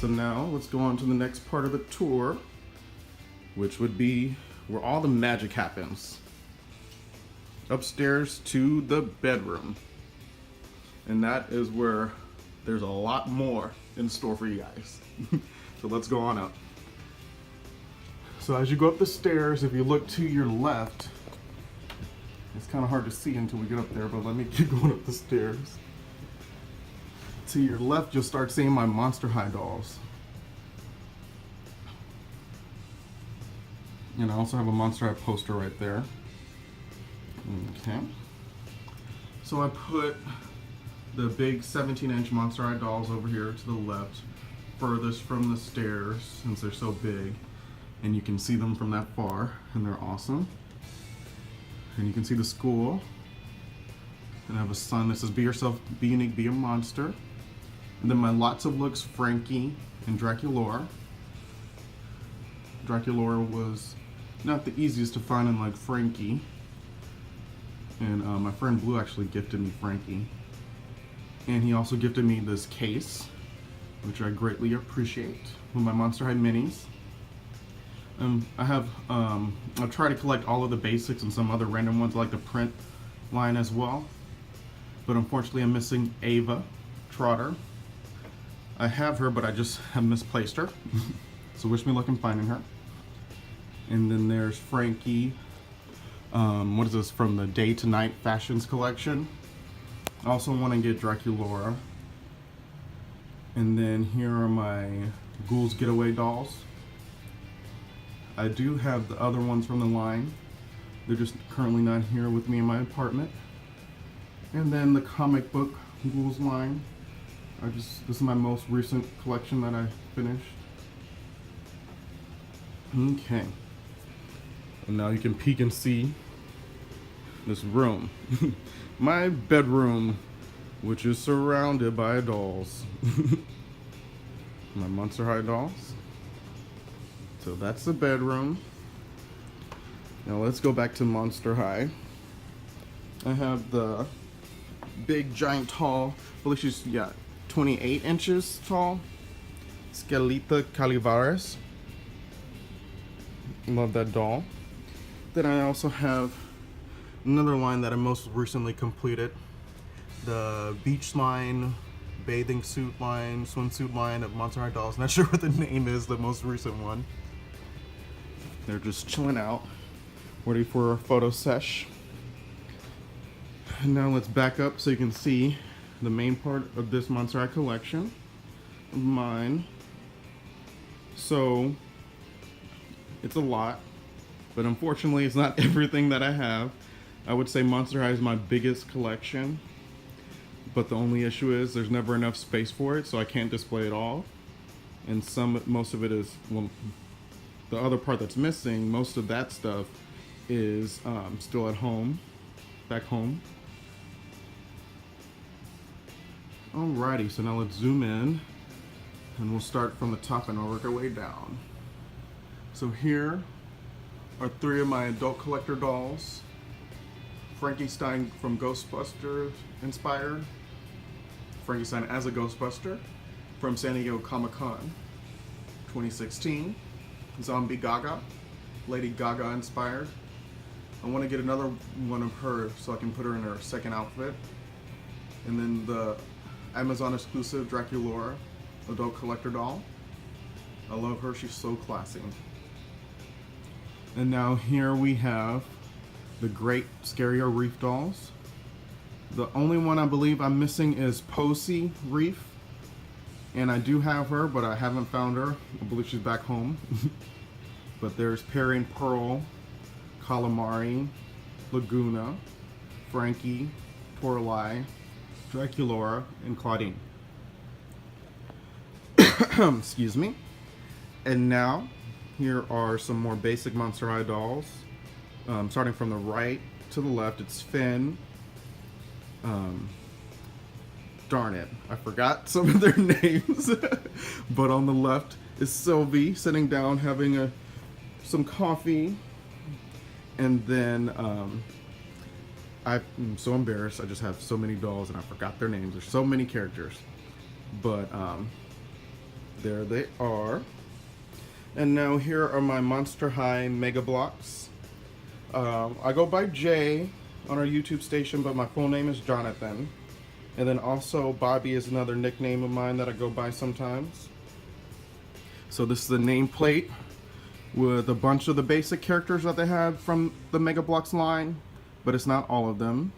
So now let's go on to the next part of the tour, which would be where all the magic happens. Upstairs to the bedroom. And that is where there's a lot more in store for you guys. So let's go on up. So as you go up the stairs, if you look to your left, it's kind of hard to see until we get up there, but let me keep going up the stairs. To your left, you'll start seeing my Monster High dolls. And I also have a Monster High poster right there. Okay. So I put the big 17-inch Monster High dolls over here to the left, furthest from the stairs since they're so big. And you can see them from that far, and they're awesome. And you can see the school. And I have a sign that says, "Be yourself, be unique, be a monster." And then my Lots of Looks Frankie and Draculaura. Draculaura was not the easiest to find in like Frankie. And my friend Blue actually gifted me Frankie. And he also gifted me this case, which I greatly appreciate, with my Monster High minis. I'll try to collect all of the basics and some other random ones like the print line as well. But unfortunately I'm missing Ava Trotter. I have her, but I just have misplaced her. So wish me luck in finding her. And then there's Frankie. What is this, from the Day to Night Fashions collection. I also want to get Draculaura. And then here are my Ghouls Getaway dolls. I do have the other ones from the line. They're just currently not here with me in my apartment. And then the comic book Ghouls line. This is my most recent collection that I finished. Okay. And now you can peek and see this room. My bedroom, which is surrounded by dolls. My Monster High dolls. So that's the bedroom. Now let's go back to Monster High. I have the big, giant, tall, I believe she's, 28 inches tall, Skeleta Calivares. Love that doll. Then I also have another line that I most recently completed, the beach line, bathing suit line, swimsuit line of Monster High dolls. Not sure what the name is, the most recent one. They're just chilling out, ready for a photo sesh. And now let's back up so you can see the main part of this Monster High collection of mine. So it's a lot, but unfortunately it's not everything that I have. I would say Monster High is my biggest collection, but the only issue is there's never enough space for it, so I can't display it all. And most of it is, well, the other part that's missing, most of that stuff is still at home, back home. Alrighty, so now let's zoom in and we'll start from the top and work our way down. So here are 3 of my adult collector dolls. Frankenstein from Ghostbusters inspired. Frankenstein as a Ghostbuster from San Diego Comic-Con 2016. Zombie Gaga, Lady Gaga inspired. I want to get another one of her so I can put her in her second outfit. And then the Amazon exclusive Draculaura adult collector doll. I love her, she's so classy. And now here we have the great Scarier Reef dolls. The only one I believe I'm missing is Posey Reef. And I do have her, but I haven't found her. I believe she's back home. But there's Perry and Pearl, Calamari, Laguna, Frankie, Torlai, Draculaura, and Claudine. Excuse me. And now, here are some more basic Monster High dolls. Starting from the right to the left, it's Finn. Darn it, I forgot some of their names. But on the left is Sylvie sitting down having some coffee. And then I'm so embarrassed. I just have so many dolls and I forgot their names. There's so many characters. But There they are. And now here are my Monster High Mega Bloks. I go by Jay on our YouTube station, but my full name is Jonathan. And then also Bobbie is another nickname of mine that I go by sometimes. So this is the nameplate with a bunch of the basic characters that they have from the Mega Bloks line, but it's not all of them.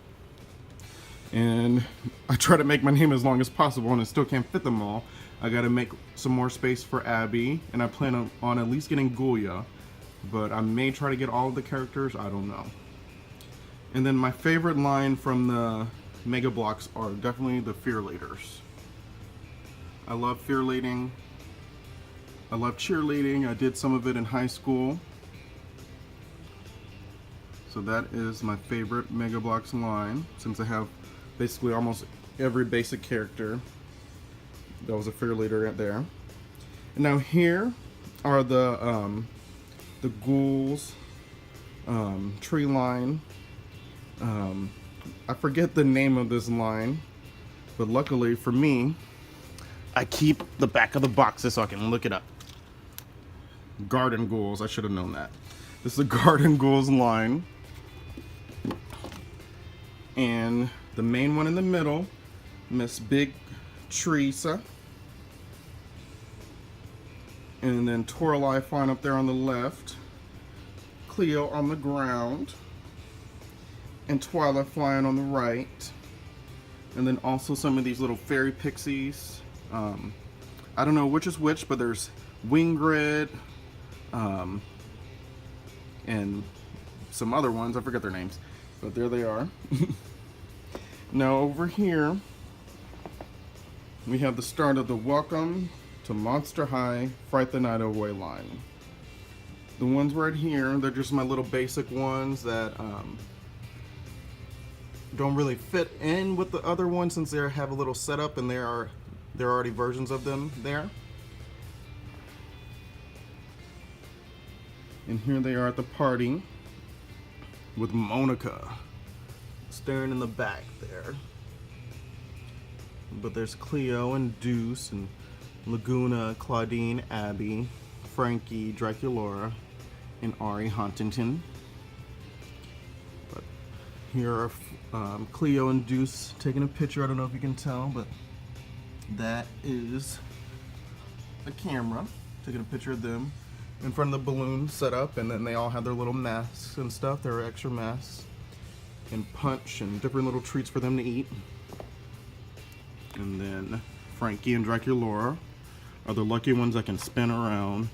And I try to make my name as long as possible, and I still can't fit them all. I gotta make some more space for Abby, and I plan on at least getting Gulia, but I may try to get all of the characters, I don't know. And then my favorite line from the Mega Bloks are definitely the Fear Leaders. I love fear leading. I love cheerleading. I did some of it in high school. So that is my favorite Mega Bloks line, since I have basically almost every basic character that was a fear leader right there. And now here are the ghouls tree line. I forget the name of this line, but luckily for me, I keep the back of the boxes so I can look it up. Garden ghouls, I should have known that. This is the garden ghouls line. And the main one in the middle, Miss Big Teresa. And then Toralei flying up there on the left. Cleo on the ground. And Twilight flying on the right. And then also some of these little fairy pixies. I don't know which is which, but there's Wingrid, and some other ones, I forget their names, but there they are. Now over here, we have the start of the Welcome to Monster High Fright the Night Away line. The ones right here, they're just my little basic ones that don't really fit in with the other ones since they have a little setup and there are already versions of them there. And here they are at the party with Monica staring in the back there. But there's Cleo and Deuce and Laguna, Claudine, Abby, Frankie, Draculaura, and Ari Huntington. But here are Cleo and Deuce taking a picture. I don't know if you can tell, but that is a camera taking a picture of them in front of the balloon set up, and then they all have their little masks and stuff, their extra masks, and punch and different little treats for them to eat. And then Frankie and Draculaura are the lucky ones that can spin around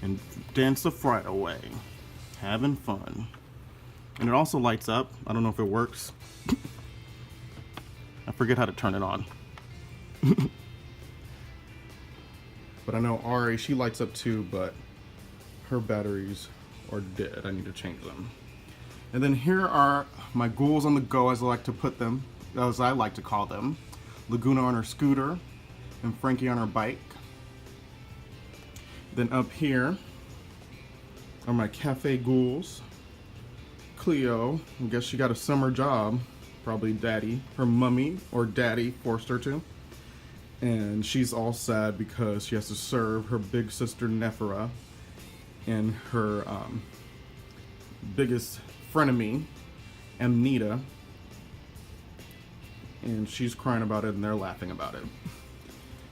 and dance the fright away, having fun. And it also lights up. I don't know if it works. I forget how to turn it on. But I know Ari, she lights up too, but her batteries are dead. I need to change them. And then here are my ghouls on the go, as I like to put them, as I like to call them. Laguna on her scooter and Frankie on her bike. Then up here are my cafe ghouls. Cleo, I guess she got a summer job, probably daddy, her mummy or daddy forced her to. And she's all sad because she has to serve her big sister Nephra and her biggest frenemy, Amnita. And she's crying about it and they're laughing about it.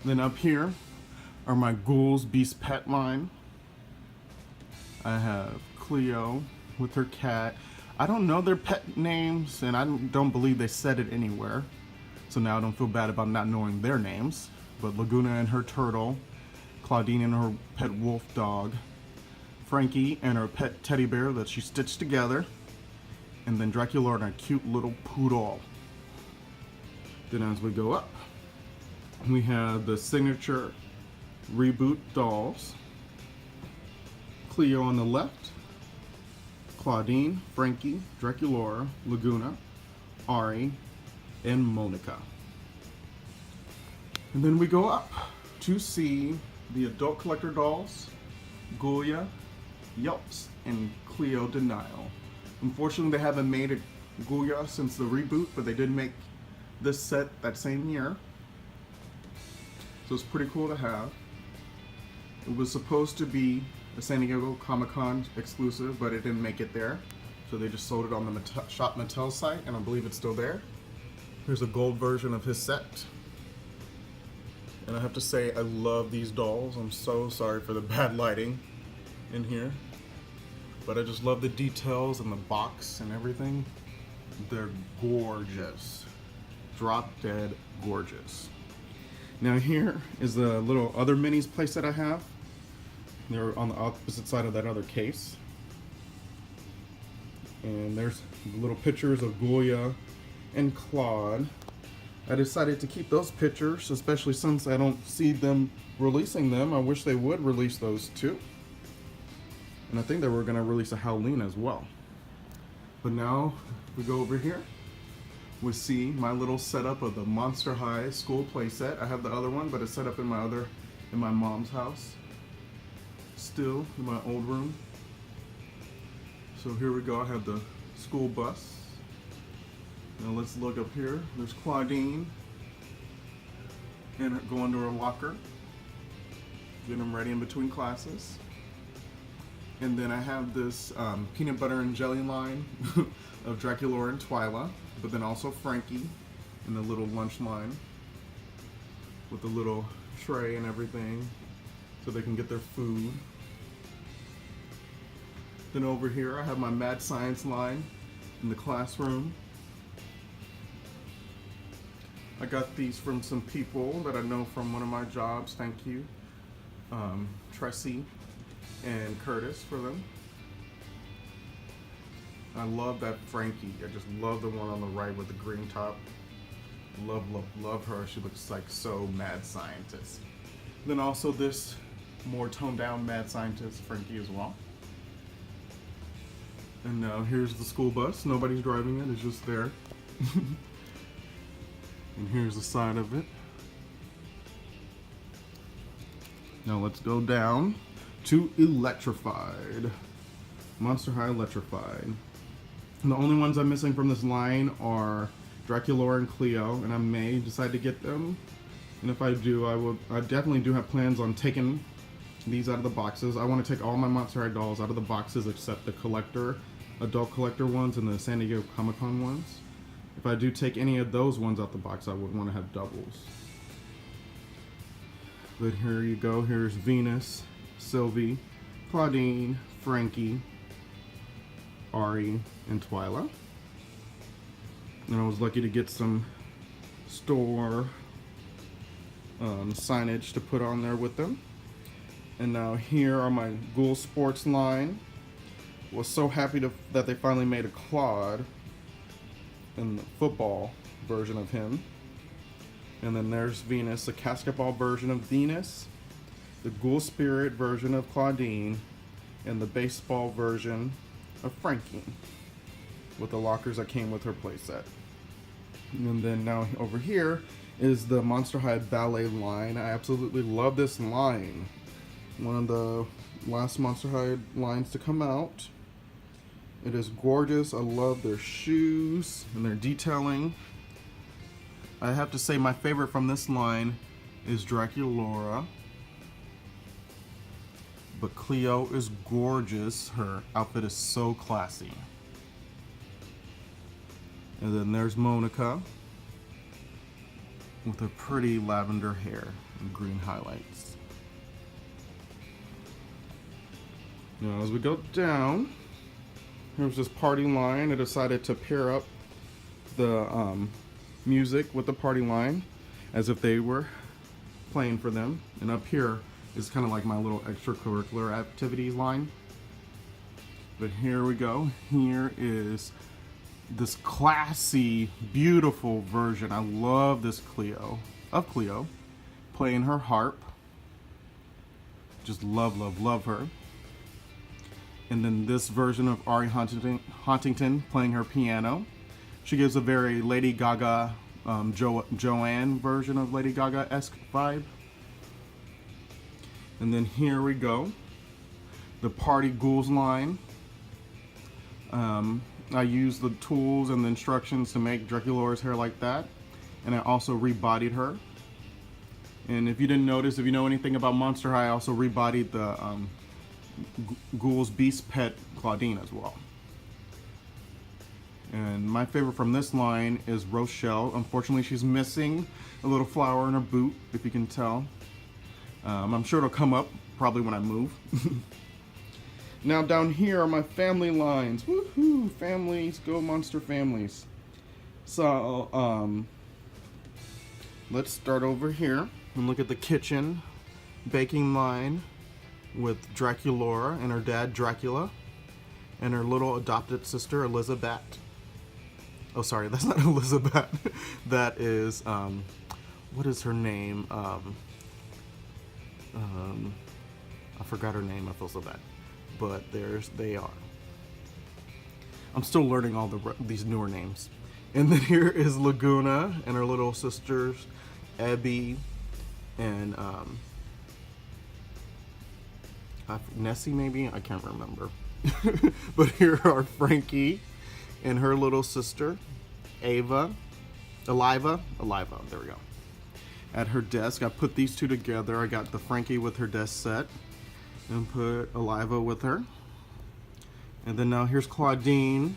Then up here are my ghouls beast pet line. I have Cleo with her cat. I don't know their pet names, and I don't believe they said it anywhere. So now I don't feel bad about not knowing their names. But Laguna and her turtle, Claudine and her pet wolf dog, Frankie and her pet teddy bear that she stitched together, and then Draculaura and a cute little poodle. Then as we go up, we have the signature Reboot dolls. Cleo on the left, Claudine, Frankie, Draculaura, Laguna, Ari, and Monica. And then we go up to see the adult collector dolls, Gulia, Yelps, and Cleo Denial. Unfortunately, they haven't made a Gulia since the reboot, but they did make this set that same year. So it's pretty cool to have. It was supposed to be a San Diego Comic-Con exclusive, but it didn't make it there. So they just sold it on the Shop Mattel site, and I believe it's still there. Here's a gold version of his set. And I have to say, I love these dolls. I'm so sorry for the bad lighting in here. But I just love the details and the box and everything. They're gorgeous. Drop dead gorgeous. Now here is the little other minis playset I have. They're on the opposite side of that other case. And there's little pictures of Goya and Claude. I decided to keep those pictures, especially since I don't see them releasing them. I wish they would release those too. And I think they were going to release a Halloween as well. But now we go over here. We see my little setup of the Monster High school playset. I have the other one, but it's set up in my mom's house. Still in my old room. So here we go. I have the school bus. Now let's look up here. There's Claudine and going to her locker, getting them ready in between classes. And then I have this peanut butter and jelly line of Dracula and Twyla, but then also Frankie in the little lunch line with the little tray and everything so they can get their food. Then over here I have my Mad Science line in the classroom. I got these from some people that I know from one of my jobs. Thank you, Tressie and Curtis, for them. I love that Frankie. I just love the one on the right with the green top. Love, love, love her. She looks like so mad scientist. Then also this more toned down mad scientist Frankie as well. And now here's the school bus. Nobody's driving it, it's just there. And here's the side of it. Now let's go down to Electrified. Monster High Electrified. And the only ones I'm missing from this line are Dracula and Cleo, and I may decide to get them. And if I do, I definitely do have plans on taking these out of the boxes. I want to take all my Monster High dolls out of the boxes except the collector, adult collector ones and the San Diego Comic-Con ones. If I do take any of those ones out the box, I would want to have doubles. But here you go. Here's Venus, Sylvie, Claudine, Frankie, Ari, and Twyla. And I was lucky to get some store signage to put on there with them. And now here are my Ghoul Sports line. Was so happy that they finally made a Claude in the football version of him. And then there's Venus, the basketball version of Venus, the Ghoul Spirit version of Claudine, and the baseball version of Frankie with the lockers that came with her playset. And then now over here is the Monster High Ballet line. I absolutely love this line. One of the last Monster High lines to come out. It is gorgeous. I love their shoes and their detailing. I have to say my favorite from this line is Dracula. But Cleo is gorgeous. Her outfit is so classy. And then there's Monica with her pretty lavender hair and green highlights. Now as we go down, here's this party line. I decided to pair up the music with the party line as if they were playing for them. And up here is kind of like my little extracurricular activities line. But here we go. Here is this classy, beautiful version. I love this Cleo, playing her harp. Just love, love, love her. And then this version of Ari Huntington playing her piano. She gives a very Lady Gaga, Joanne version of Lady Gaga-esque vibe. And then here we go. The Party Ghouls line. I used the tools and the instructions to make Dracula's hair like that. And I also rebodied her. And if you didn't notice, if you know anything about Monster High, I also rebodied the Ghoul's Beast Pet Claudine as well. And my favorite from this line is Rochelle. Unfortunately, she's missing a little flower in her boot, if you can tell. I'm sure it'll come up probably when I move. Now down here are my family lines. Woohoo! Families, go monster families. So, let's start over here and look at the kitchen baking line with Draculora and her dad Dracula and her little adopted sister Elizabeth. Oh, sorry, that's not Elizabeth. That is, what is her name? I forgot her name. I feel so bad. But they are. I'm still learning all these newer names. And then here is Laguna and her little sisters, Abby and Nessie, maybe? I can't remember. But here are Frankie and her little sister, Eliva, there we go. At her desk, I put these two together. I got the Frankie with her desk set and put Eliva with her. And then now here's Claudine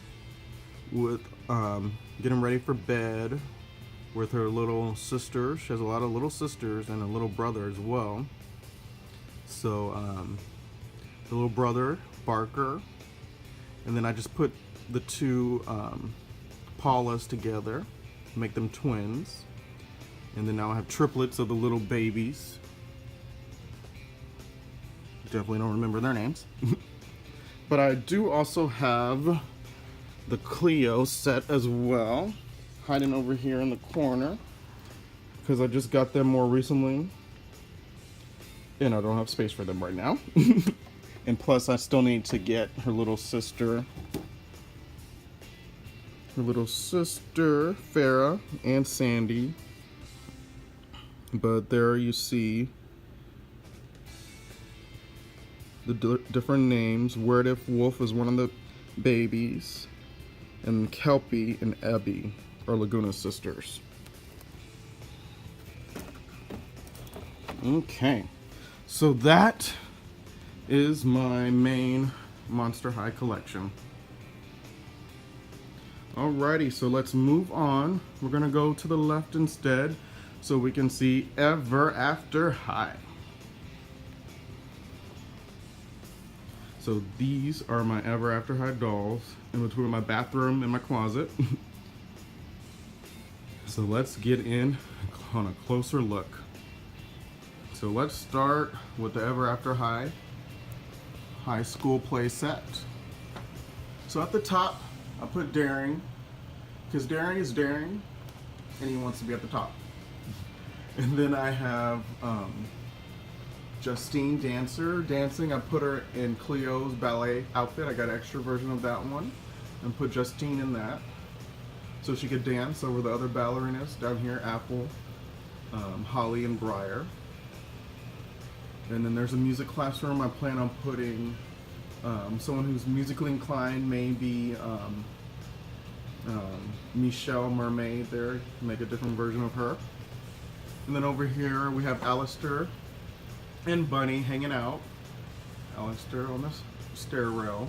with getting ready for bed with her little sister. She has a lot of little sisters and a little brother as well. So the little brother, Barker, and then I just put the two Paulas together, make them twins. And then now I have triplets of the little babies. Definitely don't remember their names. But I do also have the Cleo set as well, hiding over here in the corner, because I just got them more recently. And I don't have space for them right now. And plus I still need to get her little sister, Farrah and Sandy. But there you see the different names. Word If Wolf is one of the babies, and Kelpie and Abby are Laguna sisters. Okay, so that is my main Monster High collection. Alrighty, so let's move on. We're gonna go to the left instead so we can see Ever After High. So these are my Ever After High dolls in between my bathroom and my closet. So let's get in on a closer look. So let's start with the Ever After High high school play set. So at the top, I put Daring, because Daring is daring and he wants to be at the top. And then I have Justine dancing. I put her in Cleo's ballet outfit. I got an extra version of that one and put Justine in that so she could dance over the other ballerinas. Down here, Apple, Holly, and Briar. And then there's a music classroom. I plan on putting someone who's musically inclined, maybe Michelle Mermaid there, make a different version of her. And then over here we have Alistair and Bunny hanging out. Alistair on this stair rail.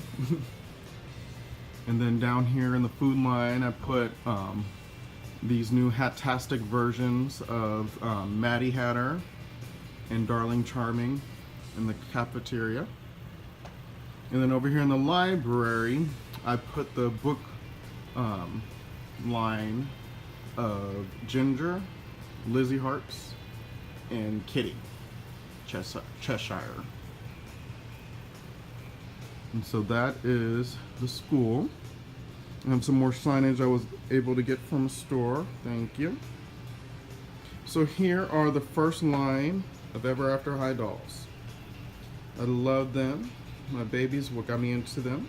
And then down here in the food line I put these new Hat-tastic versions of Maddie Hatter and Darling Charming in the cafeteria. And then over here in the library I put the book line of Ginger, Lizzie Harts, and Kitty, Cheshire. And so that is the school. I have some more signage I was able to get from a store. Thank you. So here are the first line of Ever After High dolls. I love them. My babies, what got me into them.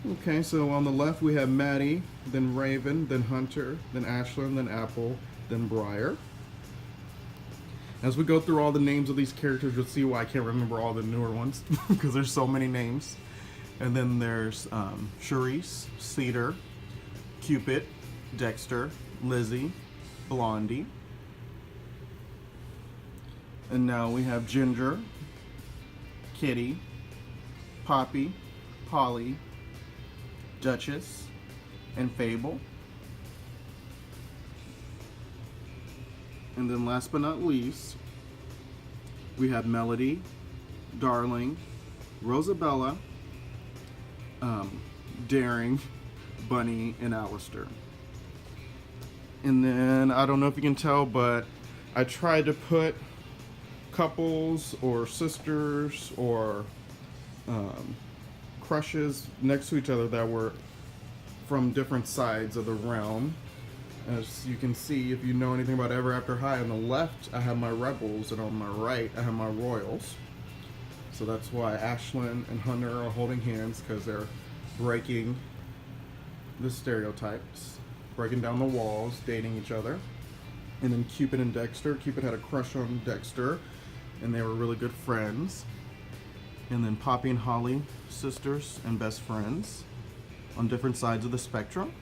Okay, so on the left we have Maddie, then Raven, then Hunter, then Ashlyn, then Apple, then Briar. As we go through all the names of these characters, you'll see why I can't remember all the newer ones because there's so many names. And then there's Charisse, Cedar, Cupid, Dexter, Lizzie, Blondie. And now we have Ginger, Kitty, Poppy, Holly, Duchess, and Fable. And then last but not least, we have Melody, Darling, Rosabella, Daring, Bunny, and Alistair. And then, I don't know if you can tell, but I tried to put couples or sisters or crushes next to each other that were from different sides of the realm. As you can see, if you know anything about Ever After High, on the left I have my rebels, and on my right I have my royals. So that's why Ashlyn and Hunter are holding hands, because they're breaking the stereotypes, breaking down the walls, dating each other. And then Cupid and Dexter. Cupid had a crush on Dexter, and they were really good friends. And then Poppy and Holly, sisters and best friends on different sides of the spectrum.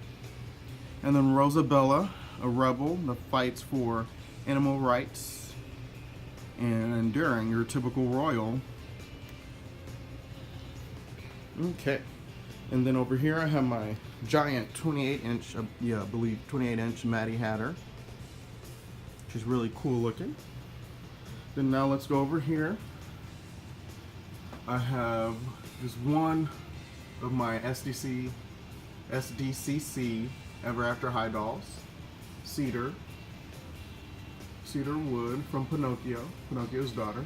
And then Rosabella, a rebel that fights for animal rights. And Daring, your typical royal. Okay. And then over here I have my giant 28-inch, I believe 28-inch Maddie Hatter. She's really cool looking. Then now let's go over here. I have just one of my SDCC Ever After High dolls. Cedar Wood from Pinocchio's daughter.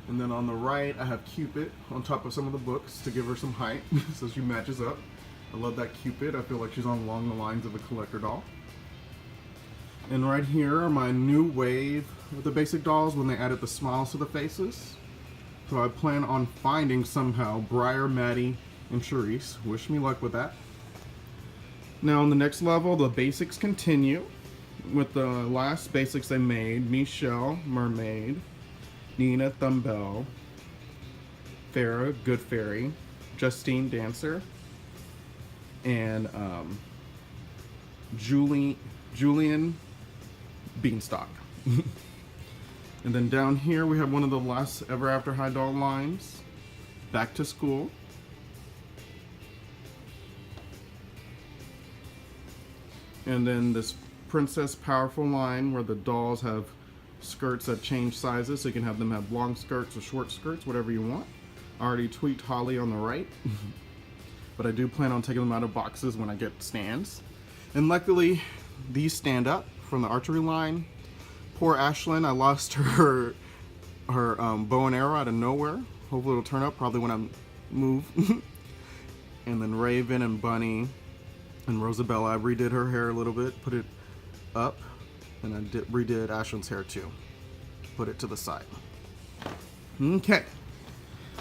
And then on the right I have Cupid on top of some of the books to give her some height so she matches up. I love that Cupid. I feel like she's along the lines of a collector doll. And right here are my new wave with the basic dolls when they added the smiles to the faces. So I plan on finding somehow Briar, Maddie, and Charisse. Wish me luck with that. Now on the next level, the basics continue with the last basics I made. Michelle, Mermaid, Nina, Thumbell, Farrah, Good Fairy, Justine, Dancer, and Julian, Beanstalk. And then down here we have one of the last Ever After High doll lines, Back to School. And then this Princess Powerful line where the dolls have skirts that change sizes, so you can have them have long skirts or short skirts, whatever you want. I already tweaked Holly on the right, but I do plan on taking them out of boxes when I get stands. And luckily, these stand up from the archery line. Poor Ashlyn, I lost her bow and arrow out of nowhere. Hopefully it'll turn up probably when I move. And then Raven and Bunny and Rosabella, I redid her hair a little bit, put it up, and I redid Ashlyn's hair too. Put it to the side. Okay,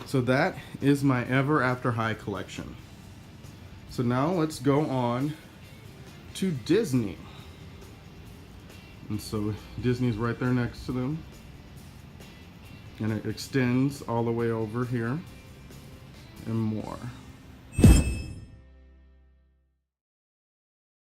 so that is my Ever After High collection. So now let's go on to Disney. And so Disney's right there next to them. And it extends all the way over here and more.